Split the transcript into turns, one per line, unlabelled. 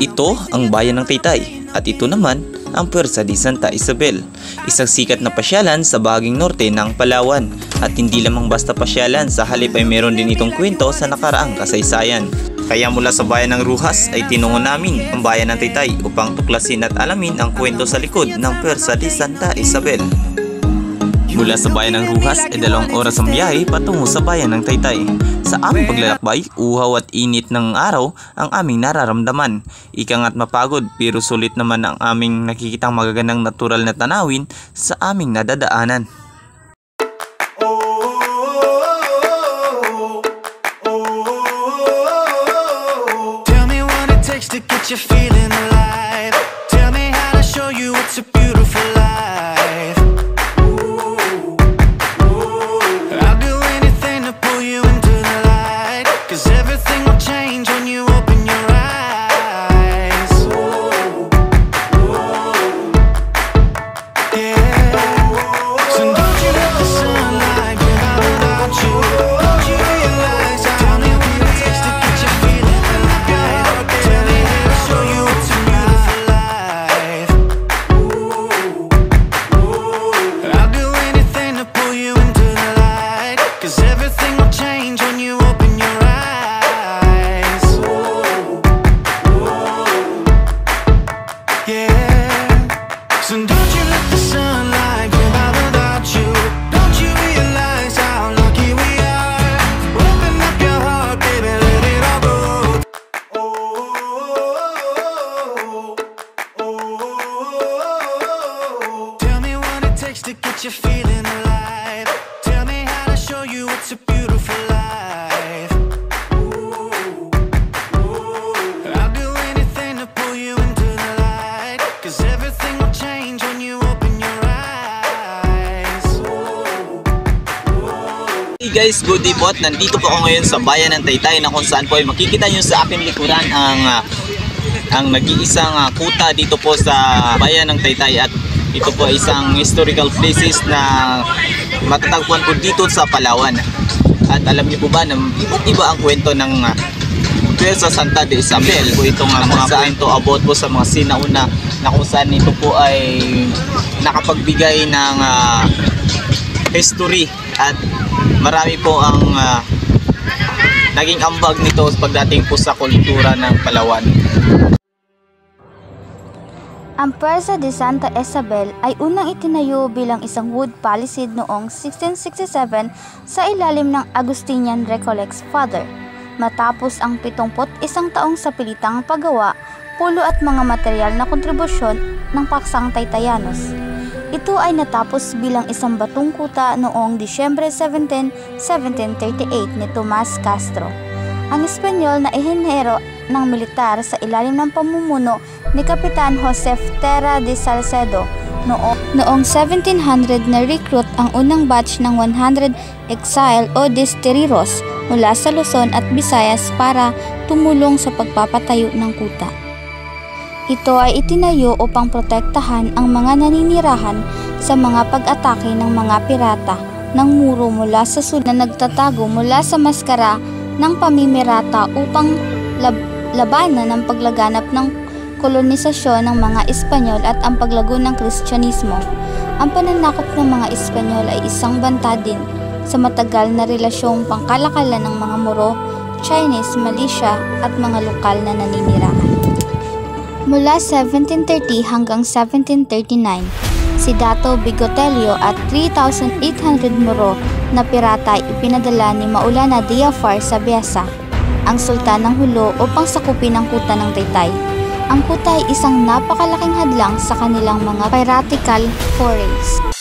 Ito ang bayan ng Taytay at ito naman ang Puerta de Santa Isabel, isang sikat na pasyalan sa bahaging norte ng Palawan. At hindi lamang basta pasyalan, sa halip ay meron din itong kwento sa nakaraang kasaysayan. Kaya mula sa bayan ng Ruhas ay tinungo namin ang bayan ng Taytay upang tuklasin at alamin ang kwento sa likod ng Puerta de Santa Isabel. Mula sa bayan ng Ruhas ay 2 oras ang biyahe patungo sa bayan ng Taytay. Sa aming paglalakbay, uhaw at init ng araw ang aming nararamdaman. Ika nga't mapagod pero sulit naman ang aming nakikitang magagandang natural na tanawin sa aming nadadaanan.
Tell me what it takes to get you feeling alive. Tell me how to show you it's a beautiful life. I'll do anything to pull you into the light, 'cause everything will change when you open your eyes. Yeah. So don't you let the sunlight get out without you. Don't you realize how tell me what it takes to get you feeling alive. Tell me how to show you it's a beautiful life. I'll do anything to pull you into the light, 'cause everything will change when you open your eyes. Yeah. So don't you let the sunlight get out without you. Don't you realize how lucky we are? Open up your heart, baby, let it all go. Tell me what it takes to get you feeling alive. Tell me how to show you it's a beautiful life. I'll do anything to pull you into the light, 'cause everything will change when you open your eyes.
Hey guys, good day po at nandito po ako ngayon sa bayan ng Taytay na kung saan po ay makikita nyo sa aking likuran ang nag-iisang kuta dito po sa bayan ng Taytay. At ito po ay isang historical places na matatagpuan po dito sa Palawan. At alam niyo po ba na iba't iba ang kwento ng Puerta Santa de Isabel po itong mga saan to about po sa mga sinauna na kung saan ito po ay nakapagbigay ng history at marami po ang naging ambag nito pagdating po sa kultura ng Palawan.
Ang Puerta de Santa Isabel ay unang itinayo bilang isang wood palisade noong 1667 sa ilalim ng Agustinian Recollects Father. Matapos ang 71 taong sapilitang paggawa, pulo at mga material na kontribusyon ng paksang Taytayanos. Ito ay natapos bilang isang batong kuta noong Disyembre 17, 1738 ni Tomas Castro, ang Espanyol na inhinyero ng militar sa ilalim ng pamumuno ni Kapitan Josef Terra de Salcedo. Noong 1700 na recruit ang unang batch ng 100 exile o desterritos mula sa Luzon at Visayas para tumulong sa pagpapatayo ng kuta. Ito ay itinayo upang protektahan ang mga naninirahan sa mga pag-atake ng mga pirata ng muro mula sa sud na nagtatago mula sa maskara ng pamimirata upang labanan ang paglaganap ng kolonisasyon ng mga Espanyol at ang paglago ng Kristyanismo. Ang pananakop ng mga Espanyol ay isang banta din sa matagal na relasyong pangkalakalan ng mga Moro, Chinese, Malaysia at mga lokal na naninirahan. Mula 1730 hanggang 1739, si Dato Bigotelio at 3,800 Moro na pirata ay ipinadala ni Maulana Diafar sa Biasa, ang sultan ng Hulo, upang sakupin ang kuta ng Taytay. Ang kuta ay isang napakalaking hadlang sa kanilang mga piratical forays.